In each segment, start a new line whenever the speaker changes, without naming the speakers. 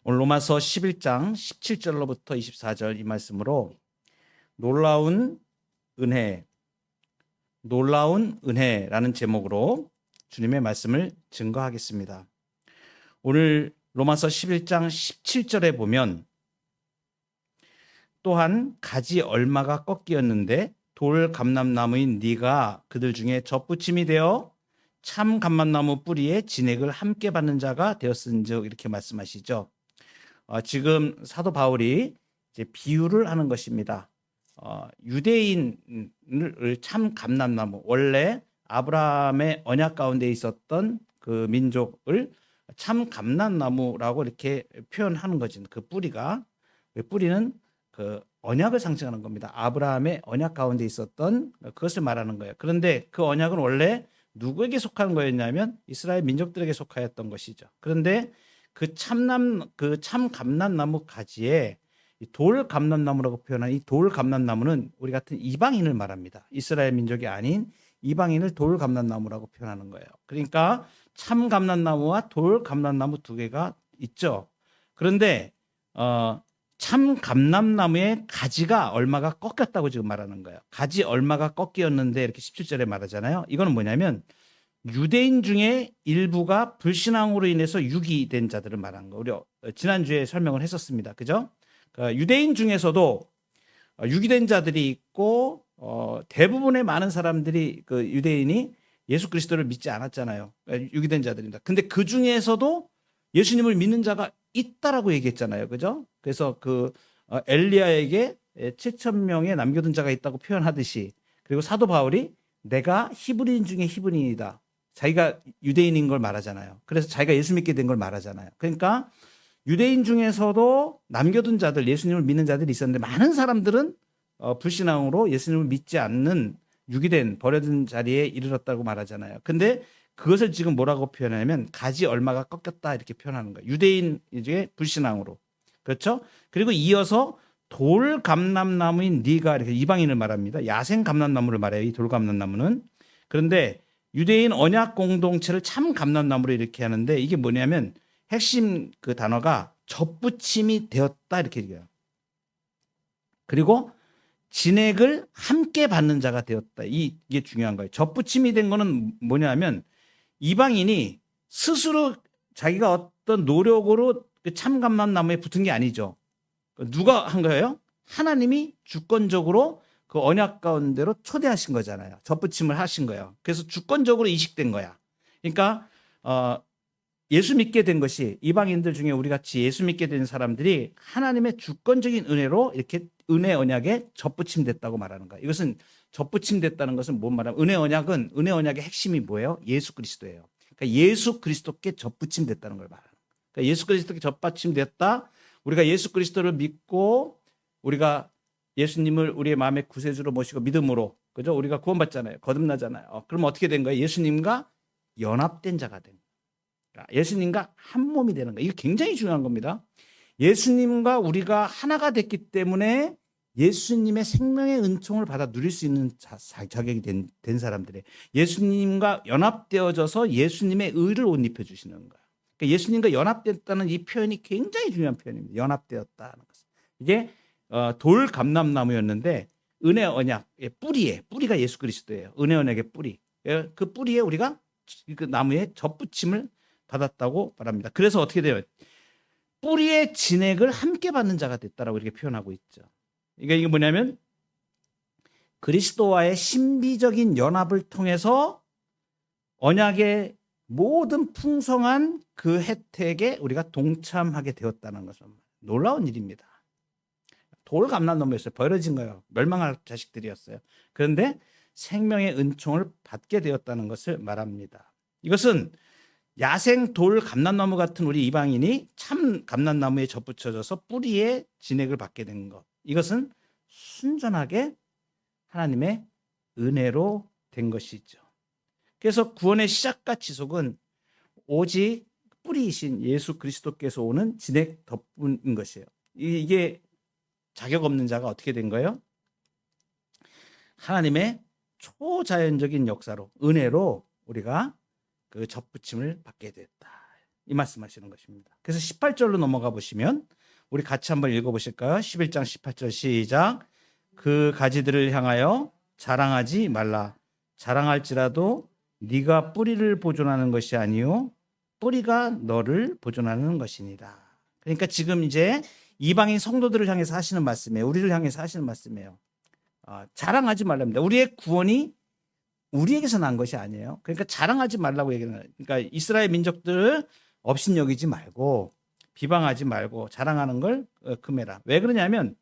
오늘 로마서 11장 17절로부터 24절 이 말씀으로 놀라운 은혜라는 제목으로 주님의 말씀을 증거하겠습니다. 오늘 로마서 11장 17절에 보면 또한 가지 얼마가 꺾이었는데 돌 감람나무인 네가 그들 중에 젖붙임이 되어 참 감람나무 뿌리에 진액을 함께 받는 자가 되었은즉 이렇게 말씀하시죠. 지금 사도 바울이 이제 비유를 하는 것입니다. 유대인을 참 감람나무, 원래 아브라함의 언약 가운데 있었던 그 민족을 참 감람나무라고 이렇게 표현하는 거죠. 그 뿌리가, 그 뿌리는 그 언약을 상징하는 겁니다. 아브라함의 언약 가운데 있었던 그것을 말하는 거예요. 그런데 그 언약은 원래 누구에게 속하는 거였냐면 이스라엘 민족들에게 속하였던 것이죠. 그런데 그 참 감람나무 가지에 돌 감람나무라고 표현한 이 돌 감람나무는 우리 같은 이방인을 말합니다. 이스라엘 민족이 아닌 이방인을 돌 감람나무라고 표현하는 거예요. 그러니까 참 감람나무와 돌 감람나무 두 개가 있죠. 그런데 참 감람나무의 가지가 얼마가 꺾였다고 지금 말하는 거예요. 가지 얼마가 꺾였는데 이렇게 17절에 말하잖아요. 이거는 뭐냐면 유대인 중에 일부가 불신앙으로 인해서 유기된 자들을 말한 거. 우리 지난주에 설명을 했었습니다. 그죠? 그러니까 유대인 중에서도 유기된 자들이 있고 대부분의 많은 사람들이 그 유대인이 예수 그리스도를 믿지 않았잖아요. 유기된 자들입니다. 근데 그 중에서도 예수님을 믿는 자가 있다라고 얘기했잖아요. 그죠? 그래서 그 엘리야에게 7,000명의 남겨둔 자가 있다고 표현하듯이, 그리고 사도 바울이 내가 히브리인 중에 히브리인이다. 자기가 유대인인 걸 말하잖아요. 그래서 자기가 예수 믿게 된 걸 말하잖아요. 그러니까 유대인 중에서도 남겨둔 자들, 예수님을 믿는 자들이 있었는데 많은 사람들은 불신앙으로 예수님을 믿지 않는 유기된 버려진 자리에 이르렀다고 말하잖아요. 근데 그것을 지금 뭐라고 표현하냐면 가지 얼마가 꺾였다 이렇게 표현하는 거예요. 유대인 이제 불신앙으로. 그렇죠? 그리고 이어서 돌 감람나무인 네가 이렇게 이방인을 말합니다. 야생 감람나무를 말해요. 이 돌 감람나무는. 그런데 유대인 언약 공동체를 참 감람나무로 이렇게 하는데 이게 뭐냐면 핵심 그 단어가 젖붙임이 되었다 이렇게 얘기해요. 그리고 진액을 함께 받는 자가 되었다. 이게 중요한 거예요. 젖붙임이 된 거는 뭐냐면 이방인이 스스로 자기가 어떤 노력으로 그 참 감람나무에 붙은 게 아니죠. 누가 한 거예요? 하나님이 주권적으로 그 언약 가운데로 초대하신 거잖아요. 젖붙임을 하신 거예요. 그래서 주권적으로 이식된 거야. 그러니까 예수 믿게 된 것이, 이방인들 중에 우리 같이 예수 믿게 된 사람들이 하나님의 주권적인 은혜로 이렇게 은혜 언약에 젖붙임 됐다고 말하는 거예요. 이것은 젖붙임 됐다는 것은 뭔 말하면, 은혜 언약의 핵심이 뭐예요? 예수 그리스도예요. 그러니까 예수 그리스도께 젖붙임 됐다는 걸 말하는 거예요. 그러니까 예수 그리스도께 젖받침 됐다. 우리가 예수 그리스도를 믿고 우리가 예수님을 우리의 마음의 구세주로 모시고 믿음으로, 그죠? 우리가 구원받잖아요. 거듭나잖아요. 그럼 어떻게 된 거예요? 예수님과 연합된 자가 된 거예요. 예수님과 한 몸이 되는 거예요. 이게 굉장히 중요한 겁니다. 예수님과 우리가 하나가 됐기 때문에 예수님의 생명의 은총을 받아 누릴 수 있는 자격이 된 사람들이에요. 예수님과 연합되어져서 예수님의 의를 옷 입혀주시는 거예요. 그러니까 예수님과 연합됐다는 이 표현이 굉장히 중요한 표현입니다. 연합되었다는 것은. 이게 돌 감람나무였는데 은혜 언약의 뿌리가 예수 그리스도예요. 은혜 언약의 뿌리. 그 뿌리에 우리가 그 나무에 젖붙임을 받았다고 말합니다. 그래서 어떻게 돼요? 뿌리의 진액을 함께 받는 자가 됐다라고 이렇게 표현하고 있죠. 이게 뭐냐면 그리스도와의 신비적인 연합을 통해서 언약의 모든 풍성한 그 혜택에 우리가 동참하게 되었다는 것은 놀라운 일입니다. 돌 감람나무였어요. 버려진 거예요. 멸망할 자식들이었어요. 그런데 생명의 은총을 받게 되었다는 것을 말합니다. 이것은 야생 돌 감람나무 같은 우리 이방인이 참 감람나무에 젖붙여져서 뿌리에 진액을 받게 된 것. 이것은 순전하게 하나님의 은혜로 된 것이죠. 그래서 구원의 시작과 지속은 오직 뿌리이신 예수 그리스도께서 오는 진액 덕분인 것이에요. 이게 자격 없는 자가 어떻게 된 거예요? 하나님의 초자연적인 역사로, 은혜로 우리가 그 젖붙임을 받게 됐다. 이 말씀하시는 것입니다. 그래서 18절로 넘어가 보시면 우리 같이 한번 읽어보실까요? 11장 18절 시작. 그 가지들을 향하여 자랑하지 말라. 자랑할지라도 네가 뿌리를 보존하는 것이 아니요 뿌리가 너를 보존하는 것이니라. 그러니까 지금 이제 이방인 성도들을 향해서 하시는 말씀이에요. 우리를 향해서 하시는 말씀이에요. 자랑하지 말랍니다. 우리의 구원이 우리에게서 난 것이 아니에요. 그러니까 자랑하지 말라고 얘기하는 거예요. 그러니까 이스라엘 민족들을 업신여기지 말고 비방하지 말고 자랑하는 걸 금해라. 왜 그러냐면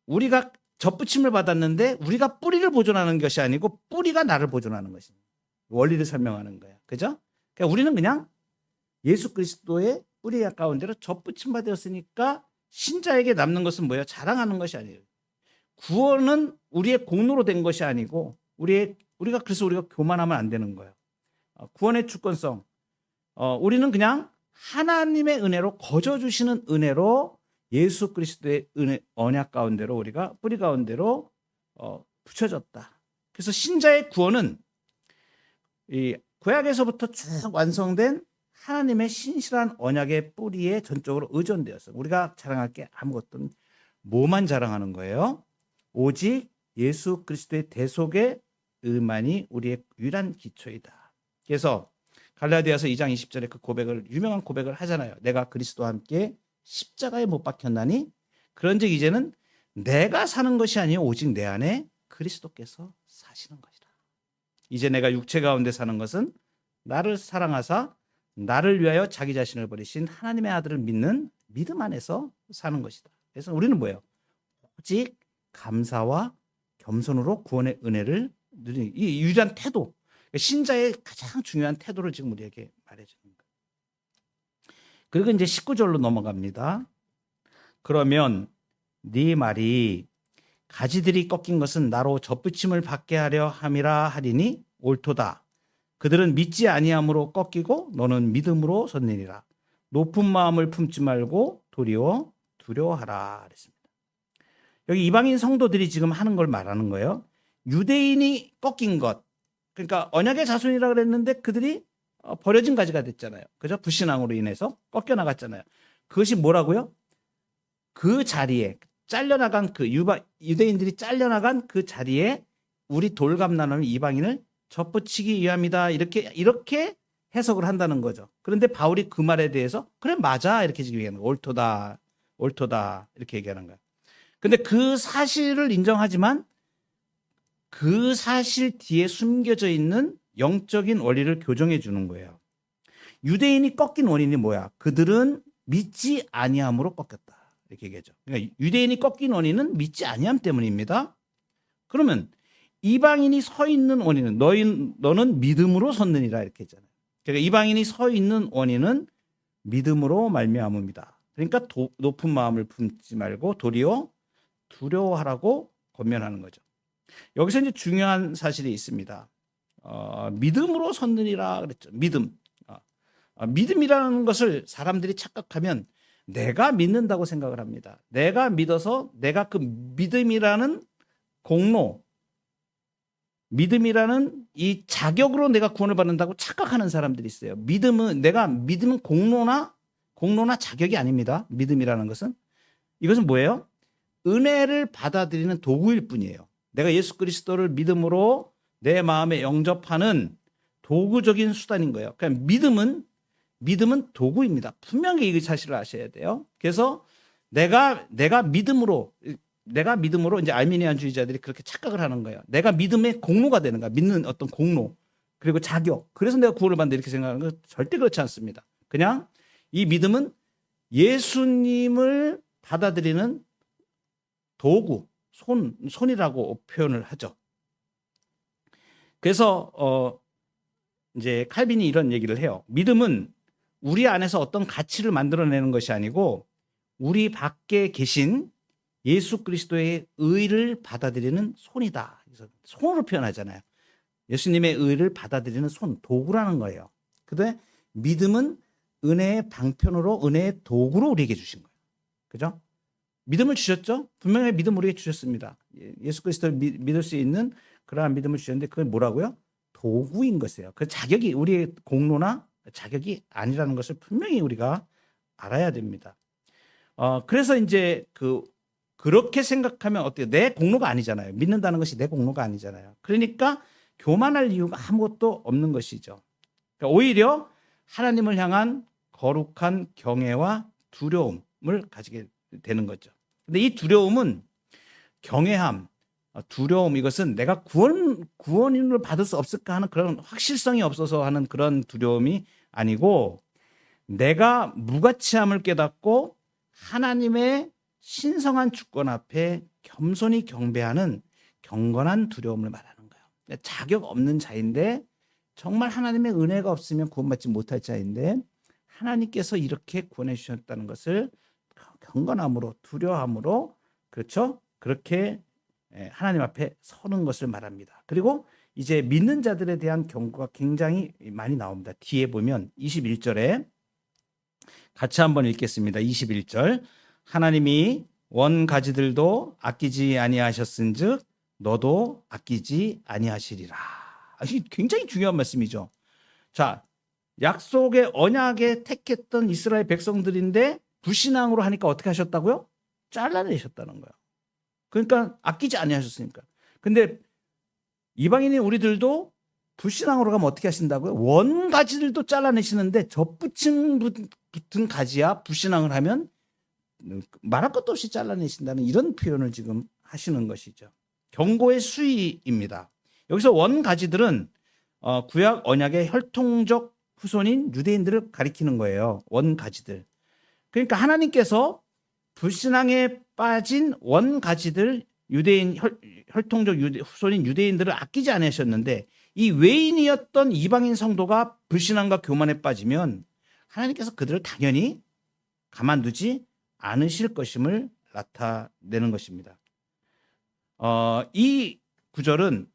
우리가 접붙임을 받았는데 우리가 뿌리를 보존하는 것이 아니고 뿌리가 나를 보존하는 것입니다. 원리를 설명하는 거예요. 그죠? 그러니까 우리는 그냥 예수 그리스도의 뿌리 가운데로 접붙임 받았으니까 신자에게 남는 것은 뭐예요? 자랑하는 것이 아니에요. 구원은 우리의 공로로 된 것이 아니고 우리가 교만하면 안 되는 거예요. 구원의 주권성. 우리는 그냥 하나님의 은혜로 거저 주시는 은혜로 예수 그리스도의 은혜 언약 가운데로 우리가 뿌리 가운데로 붙여졌다. 그래서 신자의 구원은 이 구약에서부터 쭉 완성된 하나님의 신실한 언약의 뿌리에 전적으로 의존되어서 우리가 자랑할 게 아무것도 뭐만 자랑하는 거예요? 오직 예수 그리스도의 대속의 의만이 우리의 유일한 기초이다. 그래서 갈라디아서 2장 20절에 그 유명한 고백을 하잖아요. 내가 그리스도와 함께 십자가에 못 박혔나니 그런즉 이제는 내가 사는 것이 아니요 오직 내 안에 그리스도께서 사시는 것이다. 이제 내가 육체 가운데 사는 것은 나를 사랑하사 나를 위하여 자기 자신을 버리신 하나님의 아들을 믿는 믿음 안에서 사는 것이다. 그래서 우리는 뭐예요? 오직 감사와 겸손으로 구원의 은혜를 누리는 이 유일한 태도, 신자의 가장 중요한 태도를 지금 우리에게 말해주는 거예요. 그리고 이제 19절로 넘어갑니다. 그러면 네 말이 가지들이 꺾인 것은 나로 접붙임을 받게 하려 함이라 하리니 옳도다. 그들은 믿지 아니함으로 꺾이고 너는 믿음으로 섰느니라. 높은 마음을 품지 말고 도리어 두려워하라 그랬습니다. 여기 이방인 성도들이 지금 하는 걸 말하는 거예요. 유대인이 꺾인 것, 그러니까 언약의 자손이라 그랬는데 그들이 버려진 가지가 됐잖아요. 그죠? 불신앙으로 인해서 꺾여 나갔잖아요. 그것이 뭐라고요? 그 자리에 잘려나간 유대인들이 잘려나간 그 자리에 우리 돌감나는 이방인을 접붙이기 위함이다. 이렇게 해석을 한다는 거죠. 그런데 바울이 그 말에 대해서 그래 맞아 이렇게 얘기하는 거예요. 옳도다 이렇게 얘기하는 거예요. 근데 그 사실을 인정하지만 그 사실 뒤에 숨겨져 있는 영적인 원리를 교정해 주는 거예요. 유대인이 꺾인 원인이 뭐야? 그들은 믿지 아니함으로 꺾였다. 이렇게 얘기하죠. 그러니까 유대인이 꺾인 원인은 믿지 아니함 때문입니다. 그러면 이방인이 서 있는 원인은 너는 믿음으로 섰느니라 이렇게 했잖아요. 그러니까 이방인이 서 있는 원인은 믿음으로 말미암음이다. 그러니까 높은 마음을 품지 말고 도리어 두려워하라고 권면하는 거죠. 여기서 이제 중요한 사실이 있습니다. 믿음으로 섰느니라 그랬죠. 믿음이라는 것을 사람들이 착각하면 내가 믿는다고 생각을 합니다. 내가 믿어서 내가 그 믿음이라는 공로, 믿음이라는 이 자격으로 내가 구원을 받는다고 착각하는 사람들이 있어요. 믿음은 공로나 자격이 아닙니다. 믿음이라는 것은 이것은 뭐예요? 은혜를 받아들이는 도구일 뿐이에요. 내가 예수 그리스도를 믿음으로 내 마음에 영접하는 도구적인 수단인 거예요. 그러니까 믿음은 도구입니다. 분명히 이 사실을 아셔야 돼요. 그래서 내가 믿음으로 이제 알미니안주의자들이 그렇게 착각을 하는 거예요. 내가 믿음의 공로가 되는 거야. 믿는 어떤 공로 그리고 자격. 그래서 내가 구원을 받는다 이렇게 생각하는 건 절대 그렇지 않습니다. 그냥 이 믿음은 예수님을 받아들이는 도구, 손이라고 표현을 하죠. 그래서 이제 칼빈이 이런 얘기를 해요. 믿음은 우리 안에서 어떤 가치를 만들어내는 것이 아니고 우리 밖에 계신 예수 그리스도의 의를 받아들이는 손이다. 그래서 손으로 표현하잖아요. 예수님의 의를 받아들이는 손, 도구라는 거예요. 그런데 믿음은 은혜의 방편으로 은혜의 도구로 우리에게 주신 거예요. 그죠? 믿음을 주셨죠? 분명히 믿음 우리에게 주셨습니다. 예수 그리스도를 믿을 수 있는 그러한 믿음을 주셨는데 그건 뭐라고요? 도구인 것이에요. 그 자격이 우리의 공로나 자격이 아니라는 것을 분명히 우리가 알아야 됩니다. 그래서 이제 그렇게 생각하면 어때요? 내 공로가 아니잖아요. 믿는다는 것이 내 공로가 아니잖아요. 그러니까 교만할 이유가 아무것도 없는 것이죠. 그러니까 오히려 하나님을 향한 거룩한 경외와 두려움을 가지게 되는 거죠. 근데 이 두려움은 경외함, 두려움, 이것은 내가 구원을 받을 수 없을까 하는 그런 확실성이 없어서 하는 그런 두려움이 아니고, 내가 무가치함을 깨닫고 하나님의 신성한 주권 앞에 겸손히 경배하는 경건한 두려움을 말하는 거예요. 자격 없는 자인데, 정말 하나님의 은혜가 없으면 구원받지 못할 자인데 하나님께서 이렇게 구원해 주셨다는 것을 경건함으로, 두려움으로, 그렇죠? 그렇게 하나님 앞에 서는 것을 말합니다. 그리고 이제 믿는 자들에 대한 경고가 굉장히 많이 나옵니다. 뒤에 보면 21절에 같이 한번 읽겠습니다. 21절. 하나님이 원가지들도 아끼지 아니하셨은즉 너도 아끼지 아니하시리라. 이 굉장히 중요한 말씀이죠. 자, 약속의 언약에 택했던 이스라엘 백성들인데 불신앙으로 하니까 어떻게 하셨다고요? 잘라내셨다는 거예요. 그러니까 아끼지 아니하셨으니까. 근데 이방인인 우리들도 불신앙으로 가면 어떻게 하신다고요? 원가지들도 잘라내시는데 덧붙임 붙은 가지야 불신앙을 하면 말할 것도 없이 잘라내신다는 이런 표현을 지금 하시는 것이죠. 경고의 수위입니다. 여기서 원가지들은 구약 언약의 혈통적 후손인 유대인들을 가리키는 거예요. 원가지들. 그러니까 하나님께서 불신앙에 빠진 원가지들, 유대인 혈통적 후손인 유대인들을 아끼지 않으셨는데, 이 외인이었던 이방인 성도가 불신앙과 교만에 빠지면 하나님께서 그들을 당연히 가만두지 않으실 것임을 나타내는 것입니다. 이 구절은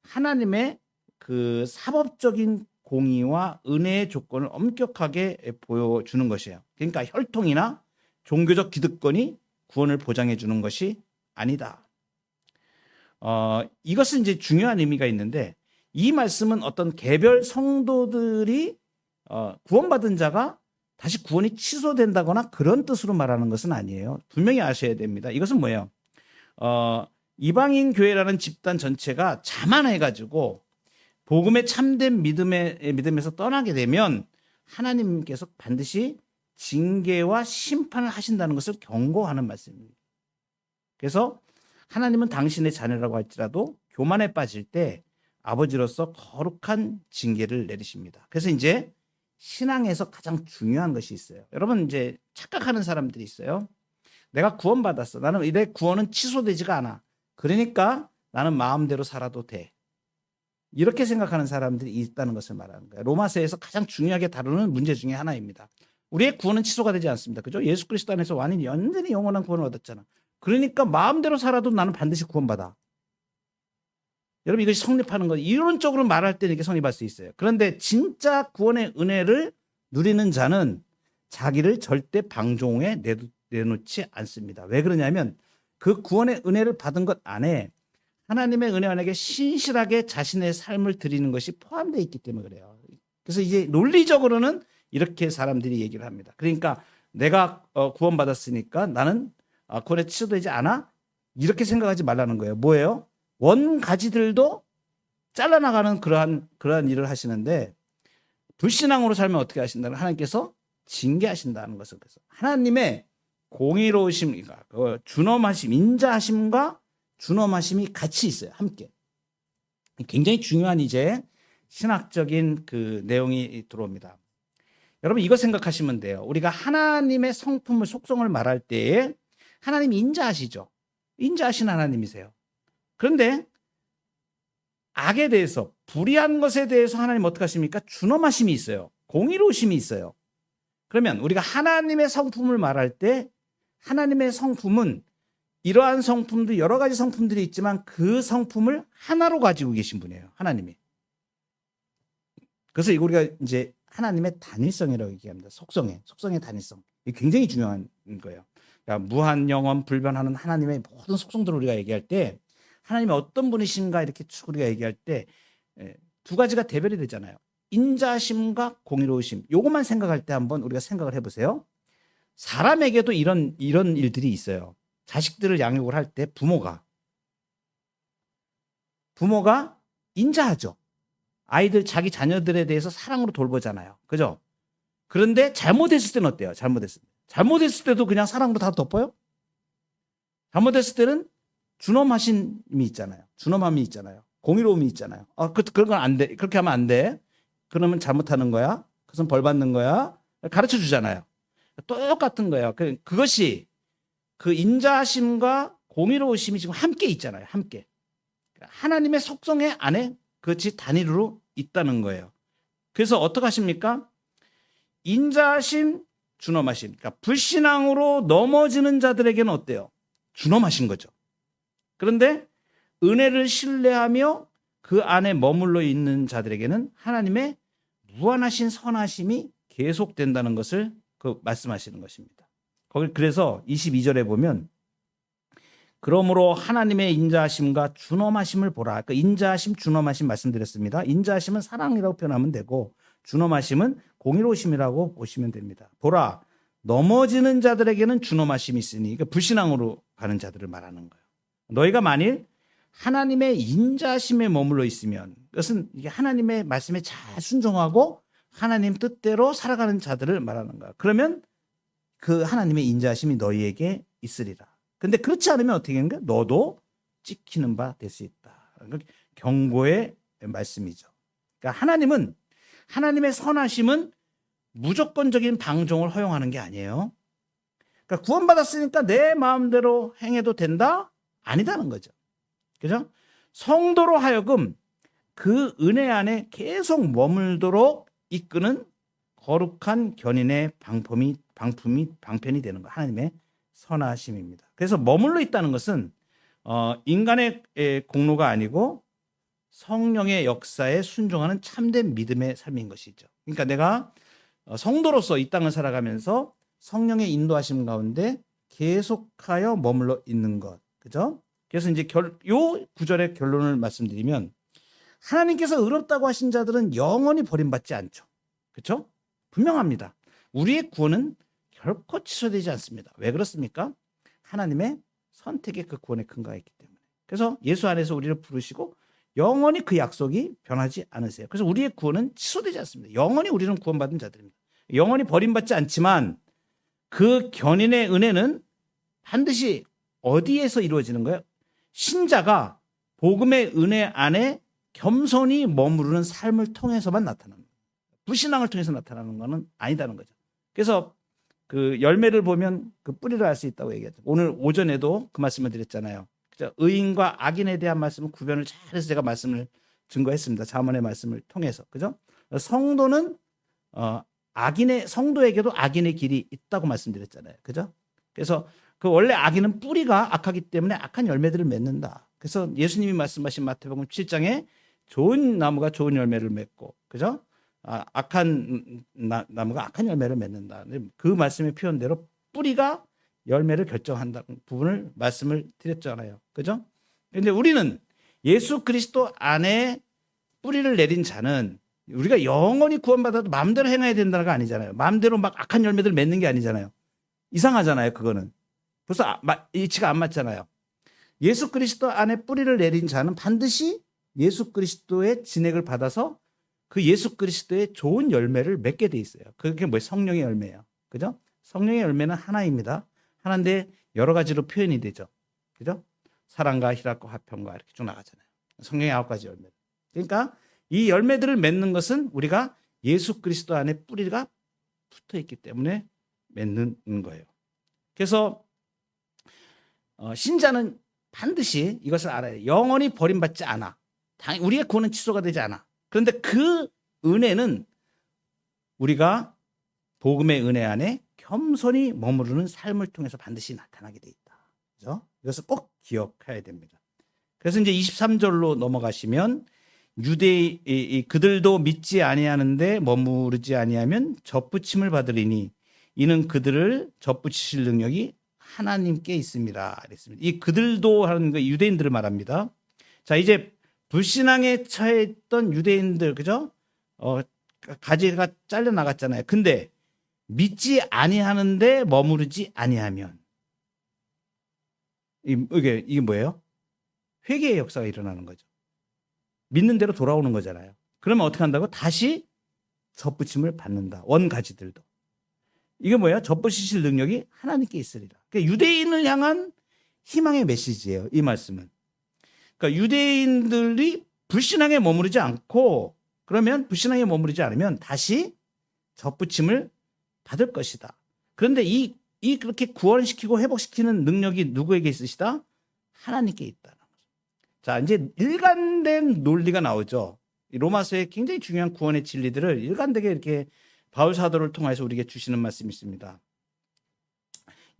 하나님의 그 사법적인 공의와 은혜의 조건을 엄격하게 보여주는 것이에요. 그러니까 혈통이나 종교적 기득권이 구원을 보장해 주는 것이 아니다. 이것은 이제 중요한 의미가 있는데, 이 말씀은 어떤 개별 성도들이 구원받은 자가 다시 구원이 취소된다거나 그런 뜻으로 말하는 것은 아니에요. 분명히 아셔야 됩니다. 이것은 뭐예요? 이방인 교회라는 집단 전체가 자만해가지고 복음의 참된 믿음에서 떠나게 되면 하나님께서 반드시 징계와 심판을 하신다는 것을 경고하는 말씀입니다. 그래서 하나님은 당신의 자녀라고 할지라도 교만에 빠질 때 아버지로서 거룩한 징계를 내리십니다. 그래서 이제 신앙에서 가장 중요한 것이 있어요. 여러분, 이제 착각하는 사람들이 있어요. 내가 구원받았어. 나는 내 구원은 취소되지가 않아. 그러니까 나는 마음대로 살아도 돼. 이렇게 생각하는 사람들이 있다는 것을 말하는 거예요. 로마서에서 가장 중요하게 다루는 문제 중에 하나입니다. 우리의 구원은 취소가 되지 않습니다. 그죠? 예수 그리스도 안에서 완전히 영원한 구원을 얻었잖아. 그러니까 마음대로 살아도 나는 반드시 구원받아. 여러분, 이것이 성립하는 거, 이론적으로 말할 때는 이게 성립할 수 있어요. 그런데 진짜 구원의 은혜를 누리는 자는 자기를 절대 방종에 내놓지 않습니다. 왜 그러냐면 그 구원의 은혜를 받은 것 안에 하나님의 은혜 안에 신실하게 자신의 삶을 드리는 것이 포함되어 있기 때문에 그래요. 그래서 이제 논리적으로는 이렇게 사람들이 얘기를 합니다. 그러니까 내가 구원받았으니까 나는 구원에 취소되지 않아? 이렇게 생각하지 말라는 거예요. 뭐예요? 원가지들도 잘라나가는 그러한 일을 하시는데, 불신앙으로 살면 어떻게 하신다는, 하나님께서 징계하신다는 것을, 그래서 하나님의 공의로우심, 준엄하심, 인자하심과 준엄하심이 같이 있어요. 함께. 굉장히 중요한 이제 신학적인 그 내용이 들어옵니다. 여러분, 이거 생각하시면 돼요. 우리가 하나님의 성품을, 속성을 말할 때에 하나님이 인자하시죠. 인자하신 하나님이세요. 그런데 악에 대해서, 불의한 것에 대해서 하나님 어떻게 하십니까? 준엄하심이 있어요. 공의로우심이 있어요. 그러면 우리가 하나님의 성품을 말할 때 하나님의 성품은 이러한 성품도 여러 가지 성품들이 있지만 그 성품을 하나로 가지고 계신 분이에요. 하나님이. 그래서 우리가 이제 하나님의 단일성이라고 얘기합니다. 속성의 단일성. 이게 굉장히 중요한 거예요. 그러니까 무한, 영원, 불변하는 하나님의 모든 속성들을 우리가 얘기할 때 하나님이 어떤 분이신가 이렇게 쭉 우리가 얘기할 때 두 가지가 대별이 되잖아요. 인자심과 공의로우심. 요것만 생각할 때 한번 우리가 생각을 해보세요. 사람에게도 이런 일들이 있어요. 자식들을 양육을 할 때 부모가 인자하죠. 아이들 자기 자녀들에 대해서 사랑으로 돌보잖아요. 그죠? 그런데 잘못했을 때는 어때요? 잘못했을 때도 그냥 사랑으로 다 덮어요? 잘못했을 때는 준엄하심이 있잖아요. 준엄함이 있잖아요. 공의로움이 있잖아요. 그런 건 안 돼. 그렇게 하면 안 돼. 그러면 잘못하는 거야. 그것은 벌 받는 거야. 가르쳐 주잖아요. 똑같은 거예요. 그것이 그 인자심과 공의로우심이 지금 함께 있잖아요. 함께. 하나님의 속성의 안에 그것이 단위로 있다는 거예요. 그래서 어떻게 하십니까? 인자심, 준엄하심. 그러니까 불신앙으로 넘어지는 자들에게는 어때요? 준엄하신 거죠. 그런데 은혜를 신뢰하며 그 안에 머물러 있는 자들에게는 하나님의 무한하신 선하심이 계속된다는 것을 말씀하시는 것입니다. 그래서 22절에 보면 그러므로 하나님의 인자하심과 준엄하심을 보라. 그러니까 인자하심, 준엄하심 말씀드렸습니다. 인자하심은 사랑이라고 표현하면 되고 준엄하심은 공의로우심이라고 보시면 됩니다. 보라, 넘어지는 자들에게는 준엄하심이 있으니, 그러니까 불신앙으로 가는 자들을 말하는 거예요. 너희가 만일 하나님의 인자심에 머물러 있으면, 그것은 이게 하나님의 말씀에 잘 순종하고 하나님 뜻대로 살아가는 자들을 말하는 거야. 그러면 그 하나님의 인자심이 너희에게 있으리라. 근데 그렇지 않으면 어떻게 하는 거야? 너도 찍히는 바 될 수 있다. 경고의 말씀이죠. 그러니까 하나님의 선하심은 무조건적인 방종을 허용하는 게 아니에요. 그러니까 구원받았으니까 내 마음대로 행해도 된다? 아니다는 거죠. 그죠? 성도로 하여금 그 은혜 안에 계속 머물도록 이끄는 거룩한 견인의 방편이 되는 거. 하나님의 선하심입니다. 그래서 머물러 있다는 것은 인간의 공로가 아니고 성령의 역사에 순종하는 참된 믿음의 삶인 것이죠. 그러니까 내가 성도로서 이 땅을 살아가면서 성령의 인도하심 가운데 계속하여 머물러 있는 것. 그죠? 그래서 이제 요 구절의 결론을 말씀드리면 하나님께서 의롭다고 하신 자들은 영원히 버림받지 않죠. 그렇죠? 분명합니다. 우리의 구원은 결코 취소되지 않습니다. 왜 그렇습니까? 하나님의 선택의 그 구원의 근거가 있기 때문에. 그래서 예수 안에서 우리를 부르시고 영원히 그 약속이 변하지 않으세요. 그래서 우리의 구원은 취소되지 않습니다. 영원히 우리는 구원받은 자들입니다. 영원히 버림받지 않지만 그 견인의 은혜는 반드시 어디에서 이루어지는 거예요? 신자가 복음의 은혜 안에 겸손히 머무르는 삶을 통해서만 나타납니다. 불신앙을 통해서 나타나는 것은 아니다는 거죠. 그래서 그 열매를 보면 그 뿌리를 알 수 있다고 얘기하죠. 오늘 오전에도 그 말씀을 드렸잖아요. 그죠? 의인과 악인에 대한 말씀은 구별을 잘해서 제가 말씀을 증거했습니다. 자문의 말씀을 통해서. 그죠? 성도는 성도에게도 악인의 길이 있다고 말씀드렸잖아요. 그죠? 그래서 그 원래 악인은 뿌리가 악하기 때문에 악한 열매들을 맺는다. 그래서 예수님이 말씀하신 마태복음 7장에 좋은 나무가 좋은 열매를 맺고, 그죠? 악한 나무가 악한 열매를 맺는다. 그 말씀의 표현대로 뿌리가 열매를 결정한다는 부분을 말씀을 드렸잖아요. 그죠? 근데 우리는 예수 그리스도 안에 뿌리를 내린 자는 우리가 영원히 구원받아도 마음대로 행해야 된다는 거 아니잖아요. 마음대로 막 악한 열매들 맺는 게 아니잖아요. 이상하잖아요, 그거는. 벌써 이치가 안 맞잖아요. 예수 그리스도 안에 뿌리를 내린 자는 반드시 예수 그리스도의 진액을 받아서 그 예수 그리스도의 좋은 열매를 맺게 돼 있어요. 그게 뭐예요? 성령의 열매예요. 그죠? 성령의 열매는 하나입니다. 하나인데 여러 가지로 표현이 되죠. 그죠? 사랑과 희락과 화평과 이렇게 쭉 나가잖아요. 성령의 9가지 열매. 그러니까 이 열매들을 맺는 것은 우리가 예수 그리스도 안에 뿌리가 붙어 있기 때문에 맺는 거예요. 그래서 신자는 반드시 이것을 알아야 영원히 버림받지 않아. 우리의 구원은 취소가 되지 않아. 그런데 그 은혜는 우리가 복음의 은혜 안에 겸손히 머무르는 삶을 통해서 반드시 나타나게 돼 있다. 그죠? 이것을 꼭 기억해야 됩니다. 그래서 이제 23절로 넘어가시면 그들도 믿지 아니하는데 머무르지 아니하면 접붙임을 받으리니 이는 그들을 접붙이실 능력이 하나님께 있습니다. 그랬습니다. 이 그들도 하는 거 유대인들을 말합니다. 자, 이제 불신앙에 처해 있던 유대인들, 그죠? 가지가 잘려 나갔잖아요. 근데 믿지 아니하는데 머무르지 아니하면 이게 뭐예요? 회개의 역사가 일어나는 거죠. 믿는 대로 돌아오는 거잖아요. 그러면 어떻게 한다고? 다시 접붙임을 받는다. 원가지들도. 이게 뭐예요? 접붙이실 능력이 하나님께 있으리라. 그러니까 유대인을 향한 희망의 메시지예요. 이 말씀은. 그러니까 유대인들이 불신앙에 머무르지 않고 그러면 불신앙에 머무르지 않으면 다시 접붙임을 받을 것이다. 그런데 이 그렇게 구원시키고 회복시키는 능력이 누구에게 있으시다? 하나님께 있다는 거죠. 자, 이제 일관된 논리가 나오죠. 이 로마서의 굉장히 중요한 구원의 진리들을 일관되게 이렇게 바울 사도를 통해서 우리에게 주시는 말씀이 있습니다.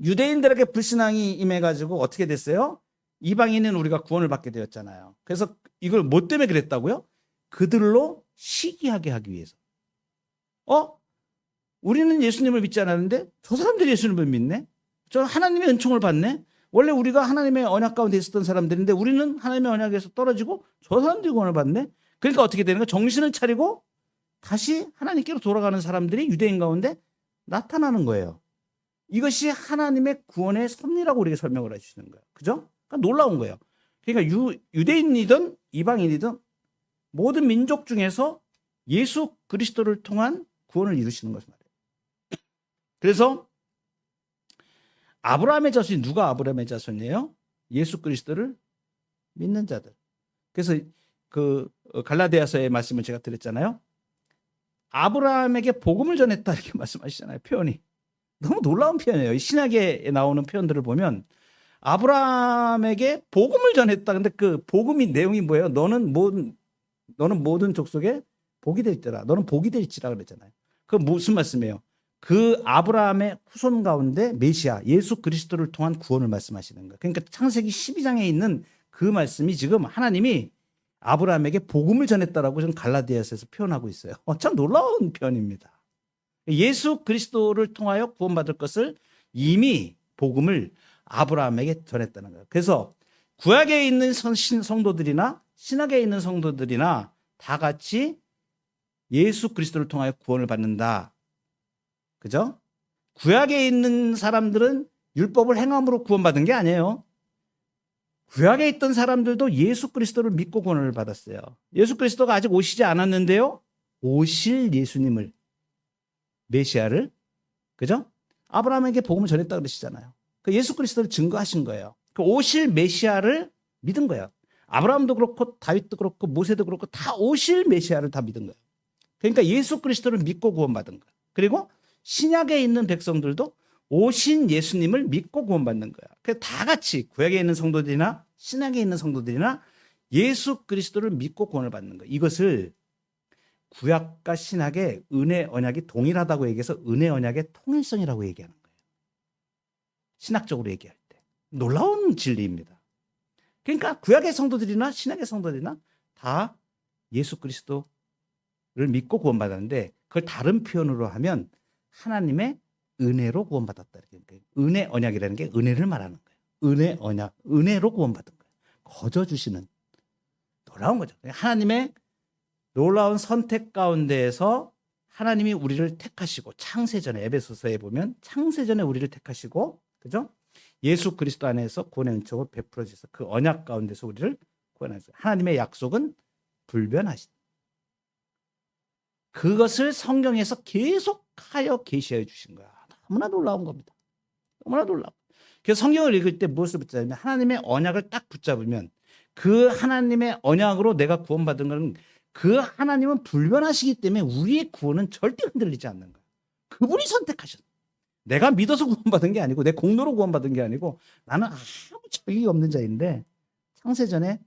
유대인들에게 불신앙이 임해가지고 어떻게 됐어요? 이방인은 우리가 구원을 받게 되었잖아요. 그래서 이걸 뭐 때문에 그랬다고요? 그들로 시기하게 하기 위해서. 우리는 예수님을 믿지 않았는데 저 사람들이 예수님을 믿네? 저 하나님의 은총을 받네? 원래 우리가 하나님의 언약 가운데 있었던 사람들인데 우리는 하나님의 언약에서 떨어지고 저 사람들이 구원을 받네? 그러니까 어떻게 되는 거야? 정신을 차리고 다시 하나님께로 돌아가는 사람들이 유대인 가운데 나타나는 거예요. 이것이 하나님의 구원의 섭리라고 우리에게 설명을 해주시는 거예요. 그죠? 그러니까 놀라운 거예요. 그러니까 유대인이든 이방인이든 모든 민족 중에서 예수 그리스도를 통한 구원을 이루시는 것입니다. 그래서 아브라함의 자손이 누가 아브라함의 자손이에요? 예수 그리스도를 믿는 자들. 그래서 그 갈라디아서의 말씀을 제가 드렸잖아요. 아브라함에게 복음을 전했다 이렇게 말씀하시잖아요. 표현이. 너무 놀라운 표현이에요. 신약에 나오는 표현들을 보면 아브라함에게 복음을 전했다. 근데 그 복음이 내용이 뭐예요? 너는 모든 족속에 복이 될지라. 너는 복이 될지라 그랬잖아요. 그 무슨 말씀이에요? 그 아브라함의 후손 가운데 메시아 예수 그리스도를 통한 구원을 말씀하시는 거예요. 그러니까 창세기 12장에 있는 그 말씀이 지금 하나님이 아브라함에게 복음을 전했다라고 지금 갈라디아서에서 표현하고 있어요. 참 놀라운 표현입니다. 예수 그리스도를 통하여 구원받을 것을 이미 복음을 아브라함에게 전했다는 거예요. 그래서 구약에 있는 성도들이나 신약에 있는 성도들이나 다 같이 예수 그리스도를 통하여 구원을 받는다. 그죠? 구약에 있는 사람들은 율법을 행함으로 구원받은 게 아니에요. 구약에 있던 사람들도 예수 그리스도를 믿고 구원을 받았어요. 예수 그리스도가 아직 오시지 않았는데요. 오실 예수님을, 메시아를, 그죠? 아브라함에게 복음을 전했다 그러시잖아요. 그 예수 그리스도를 증거하신 거예요. 그 오실 메시아를 믿은 거예요. 아브라함도 그렇고 다윗도 그렇고 모세도 그렇고 다 오실 메시아를 다 믿은 거예요. 그러니까 예수 그리스도를 믿고 구원받은 거예요. 그리고 신약에 있는 백성들도 오신 예수님을 믿고 구원받는 거야. 그래서 다 같이 구약에 있는 성도들이나 신약에 있는 성도들이나 예수 그리스도를 믿고 구원을 받는 거예요. 이것을 구약과 신약의 은혜 언약이 동일하다고 얘기해서 은혜 언약의 통일성이라고 얘기하는 거예요. 신학적으로 얘기할 때. 놀라운 진리입니다. 그러니까 구약의 성도들이나 신약의 성도들이나 다 예수 그리스도를 믿고 구원받았는데 그걸 다른 표현으로 하면 하나님의 은혜로 구원받았다. 은혜 언약이라는 게 은혜를 말하는 거예요. 은혜 언약, 은혜로 구원받은 거예요. 거저 주시는 놀라운 거죠. 하나님의 놀라운 선택 가운데에서 하나님이 우리를 택하시고 창세전에 에베소서에 보면 창세전에 우리를 택하시고 그죠? 예수 그리스도 안에서 구원의 은총을 베풀어 주셔서 그 언약 가운데서 우리를 구원하셨어요. 하나님의 약속은 불변하신. 그것을 성경에서 계속하여 계시해 주신 거야. 너무나 놀라운 겁니다. 너무나 놀라워. 그래서 성경을 읽을 때 무엇을 붙잡냐면 하나님의 언약을 딱 붙잡으면 그 하나님의 언약으로 내가 구원받은 것은 그 하나님은 불변하시기 때문에 우리의 구원은 절대 흔들리지 않는 거야. 그분이 선택하셨어. 내가 믿어서 구원받은 게 아니고 내 공로로 구원받은 게 아니고 나는 아무 자격이 없는 자인데 창세전에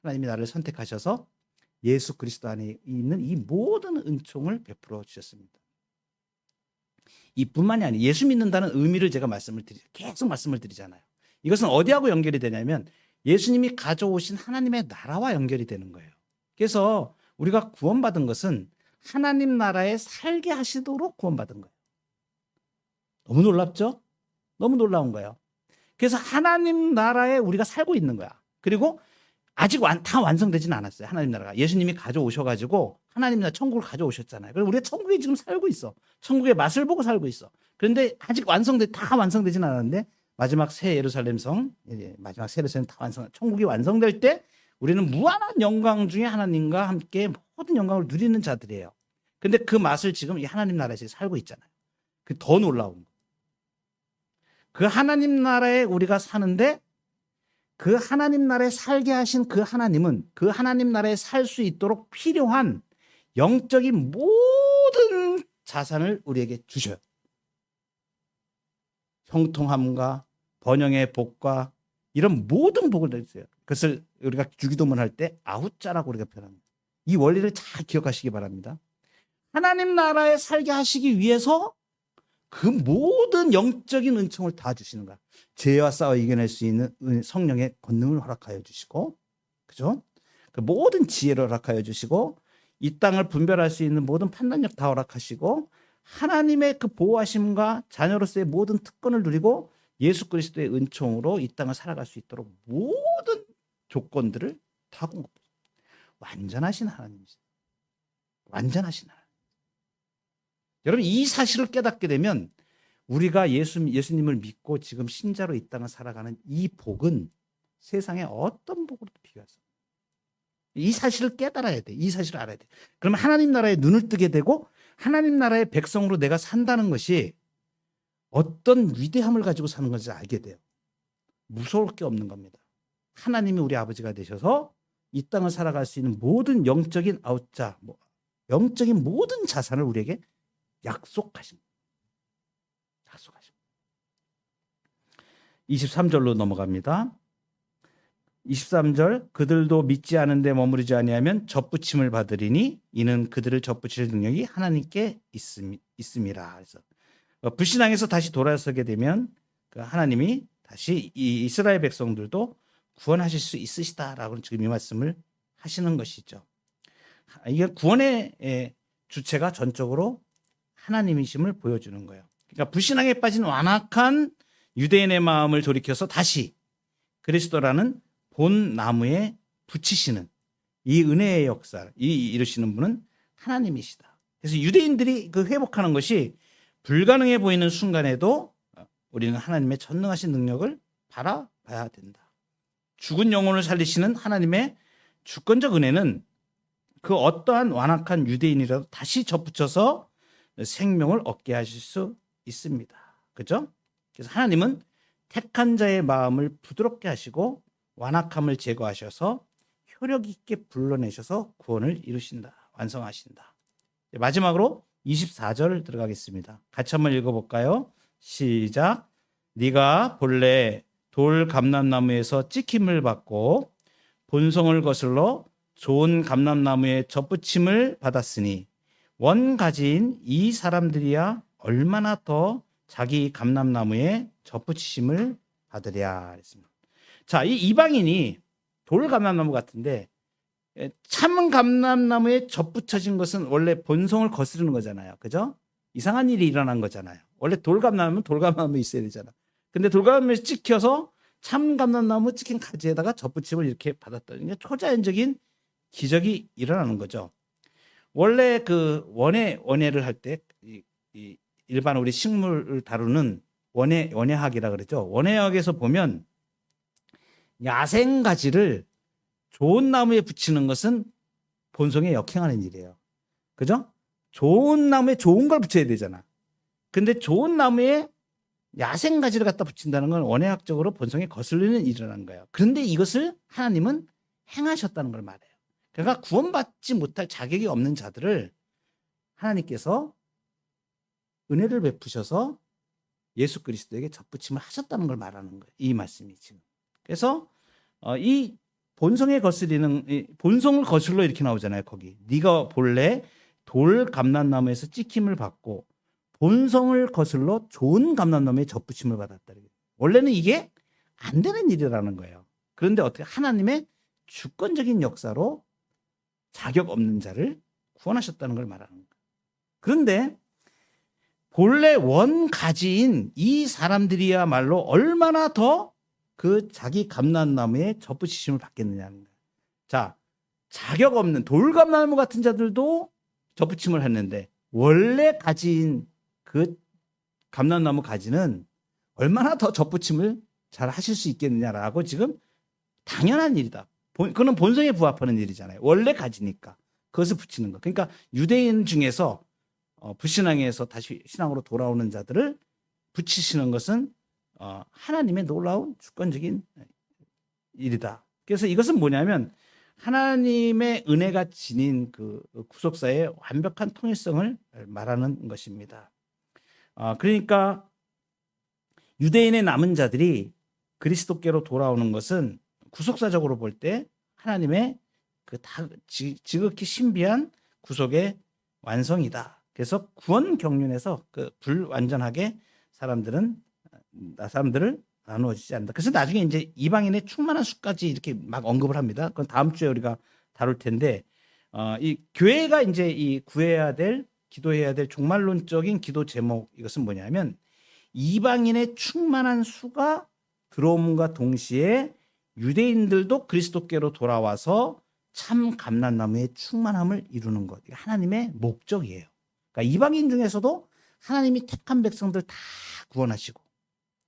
하나님이 나를 선택하셔서 예수 그리스도 안에 있는 이 모든 은총을 베풀어 주셨습니다. 이뿐만이 아니에요. 예수 믿는다는 의미를 제가 계속 말씀을 드리잖아요. 이것은 어디하고 연결이 되냐면 예수님이 가져오신 하나님의 나라와 연결이 되는 거예요. 그래서 우리가 구원받은 것은 하나님 나라에 살게 하시도록 구원받은 거예요. 너무 놀랍죠? 너무 놀라운 거예요. 그래서 하나님 나라에 우리가 살고 있는 거야. 그리고 아직 다 완성되지는 않았어요. 하나님 나라가. 예수님이 가져오셔가지고 하나님 나라 천국을 가져오셨잖아요. 그래서 우리가 천국에 지금 살고 있어. 천국의 맛을 보고 살고 있어. 그런데 아직 다 완성되지는 않았는데 마지막 새 예루살렘 성, 마지막 새 예루살렘 다 천국이 완성될 때 우리는 무한한 영광 중에 하나님과 함께 모든 영광을 누리는 자들이에요. 근데 그 맛을 지금 이 하나님 나라에서 살고 있잖아요. 그 더 놀라운 거. 그 하나님 나라에 우리가 사는데 그 하나님 나라에 살게 하신 그 하나님은 그 하나님 나라에 살 수 있도록 필요한 영적인 모든 자산을 우리에게 주셔요. 형통함과 번영의 복과 이런 모든 복을 내주세요. 그것을 우리가 주기도문 할 때 아우자라고 우리가 표현합니다. 이 원리를 잘 기억하시기 바랍니다. 하나님 나라에 살게 하시기 위해서 그 모든 영적인 은총을 다 주시는 거야. 죄와 싸워 이겨낼 수 있는 성령의 권능을 허락하여 주시고, 그죠? 그 모든 지혜를 허락하여 주시고, 이 땅을 분별할 수 있는 모든 판단력 다 허락하시고, 하나님의 그 보호하심과 자녀로서의 모든 특권을 누리고 예수 그리스도의 은총으로 이 땅을 살아갈 수 있도록 모든 조건들을 다 공급해요. 완전하신 하나님이세요. 완전하신 하나님. 여러분, 이 사실을 깨닫게 되면 우리가 예수님을 믿고 지금 신자로 이 땅을 살아가는 이 복은 세상의 어떤 복으로도 비교할 수 없어요. 이 사실을 깨달아야 돼. 이 사실을 알아야 돼. 그러면 하나님 나라에 눈을 뜨게 되고 하나님 나라의 백성으로 내가 산다는 것이 어떤 위대함을 가지고 사는 건지 알게 돼요. 무서울 게 없는 겁니다. 하나님이 우리 아버지가 되셔서 이 땅을 살아갈 수 있는 모든 영적인 아웃자, 영적인 모든 자산을 우리에게 약속하십니다. 23절로 넘어갑니다. 23절, 그들도 믿지 않은데 머무르지 아니하면 접붙임을 받으리니 이는 그들을 접붙일 능력이 하나님께 있음이라. 그래서 불신앙에서 다시 돌아서게 되면 그 하나님이 다시 이 이스라엘 백성들도 구원하실 수 있으시다라고 지금 이 말씀을 하시는 것이죠. 이게 구원의 주체가 전적으로 하나님이심을 보여주는 거예요. 그러니까 불신앙에 빠진 완악한 유대인의 마음을 돌이켜서 다시 그리스도라는 본 나무에 붙이시는 이 은혜의 역사를 이루시는 분은 하나님이시다. 그래서 유대인들이 그 회복하는 것이 불가능해 보이는 순간에도 우리는 하나님의 전능하신 능력을 바라봐야 된다. 죽은 영혼을 살리시는 하나님의 주권적 은혜는 그 어떠한 완악한 유대인이라도 다시 접붙여서 생명을 얻게 하실 수 있습니다. 그렇죠? 그래서 하나님은 택한 자의 마음을 부드럽게 하시고 완악함을 제거하셔서 효력 있게 불러내셔서 구원을 이루신다. 완성하신다. 마지막으로 24절 들어가겠습니다. 같이 한번 읽어볼까요? 시작. 네가 본래 돌 감람나무에서 찍힘을 받고 본성을 거슬러 좋은 감람나무에 접붙임을 받았으니 원가지인 이 사람들이야 얼마나 더 자기 감람나무에 접붙이심을 받으랴 했습니다. 자, 이 이방인이 돌 감람나무 같은데 참 감람나무에 접붙여진 것은 원래 본성을 거스르는 거잖아요. 그죠? 이상한 일이 일어난 거잖아요. 원래 돌 감람나무는 돌 감람나무 있어야 되잖아. 근데 돌 감람나무에 찍혀서 참 감람나무 찍힌 가지에다가 접붙임을 이렇게 받았다는 게 초자연적인 기적이 일어나는 거죠. 원래 그 원예를 할 때 일반 우리 식물을 다루는 원예학이라 그러죠. 원예학에서 보면 야생 가지를 좋은 나무에 붙이는 것은 본성에 역행하는 일이에요. 그죠? 좋은 나무에 좋은 걸 붙여야 되잖아. 근데 좋은 나무에 야생 가지를 갖다 붙인다는 건 원예학적으로 본성에 거슬리는 일이라는 거예요. 그런데 이것을 하나님은 행하셨다는 걸 말해요. 그러니까 구원받지 못할 자격이 없는 자들을 하나님께서 은혜를 베푸셔서 예수 그리스도에게 접붙임을 하셨다는 걸 말하는 거예요. 이 말씀이 지금. 그래서 이 본성에 거슬리는 본성을 거슬러 이렇게 나오잖아요. 거기 네가 본래 돌 감람나무에서 찍힘을 받고 본성을 거슬러 좋은 감람나무에 접붙임을 받았다. 원래는 이게 안 되는 일이라는 거예요. 그런데 어떻게 하나님의 주권적인 역사로 자격 없는 자를 구원하셨다는 걸 말하는 거예요. 그런데 본래 원가지인 이 사람들이야말로 얼마나 더 그 자기 감람나무에 접붙이심을 받겠느냐는 거예요. 자, 자격 없는 돌감나무 같은 자들도 접붙임을 했는데 원래 가지인 그 감람나무 가지는 얼마나 더 접붙임을 잘 하실 수 있겠느냐라고 지금 당연한 일이다. 그는 본성에 부합하는 일이잖아요. 원래 가지니까 그것을 붙이는 거. 그러니까 유대인 중에서 불신앙에서 다시 신앙으로 돌아오는 자들을 붙이시는 것은 하나님의 놀라운 주권적인 일이다. 그래서 이것은 뭐냐면 하나님의 은혜가 지닌 그 구속사의 완벽한 통일성을 말하는 것입니다. 그러니까 유대인의 남은 자들이 그리스도께로 돌아오는 것은 구속사적으로 볼 때 하나님의 그 지극히 신비한 구속의 완성이다. 그래서 구원 경륜에서 그 불완전하게 사람들을 나누어 주지 않는다. 그래서 나중에 이제 이방인의 충만한 수까지 이렇게 막 언급을 합니다. 그건 다음 주에 우리가 다룰 텐데, 이 교회가 이제 이 구해야 될, 기도해야 될 종말론적인 기도 제목, 이것은 뭐냐면 이방인의 충만한 수가 들어옴과 동시에 유대인들도 그리스도께로 돌아와서 참 감람나무의 충만함을 이루는 것. 이게 하나님의 목적이에요. 그러니까 이방인 중에서도 하나님이 택한 백성들 다 구원하시고,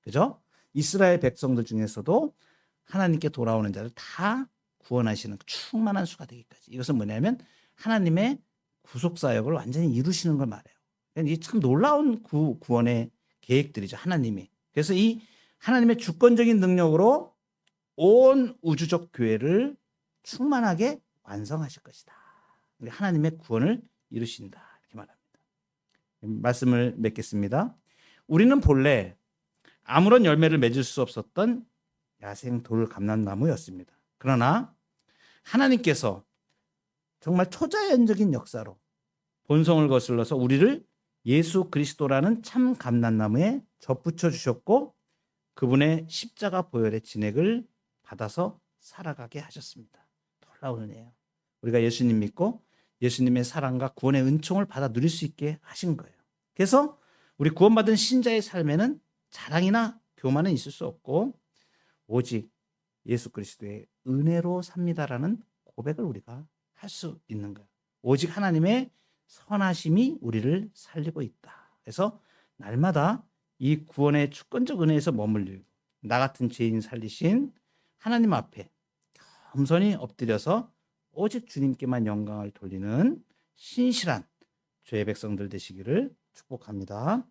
그죠? 이스라엘 백성들 중에서도 하나님께 돌아오는 자를 다 구원하시는 충만한 수가 되기까지. 이것은 뭐냐면 하나님의 구속사역을 완전히 이루시는 걸 말해요. 이게 참 놀라운 구원의 계획들이죠, 하나님이. 그래서 이 하나님의 주권적인 능력으로 온 우주적 교회를 충만하게 완성하실 것이다. 하나님의 구원을 이루신다. 이렇게 말합니다. 말씀을 맺겠습니다. 우리는 본래 아무런 열매를 맺을 수 없었던 야생 돌 감람나무였습니다. 그러나 하나님께서 정말 초자연적인 역사로 본성을 거슬러서 우리를 예수 그리스도라는 참 감람나무에 접붙여 주셨고 그분의 십자가 보혈의 진액을 받아서 살아가게 하셨습니다. 놀라운 은혜예요. 우리가 예수님 믿고 예수님의 사랑과 구원의 은총을 받아 누릴 수 있게 하신 거예요. 그래서 우리 구원받은 신자의 삶에는 자랑이나 교만은 있을 수 없고 오직 예수 그리스도의 은혜로 삽니다라는 고백을 우리가 할 수 있는 거예요. 오직 하나님의 선하심이 우리를 살리고 있다. 그래서 날마다 이 구원의 주권적 은혜에서 머물리고 나 같은 죄인 살리신 하나님 앞에 겸손히 엎드려서 오직 주님께만 영광을 돌리는 신실한 주의 백성들 되시기를 축복합니다.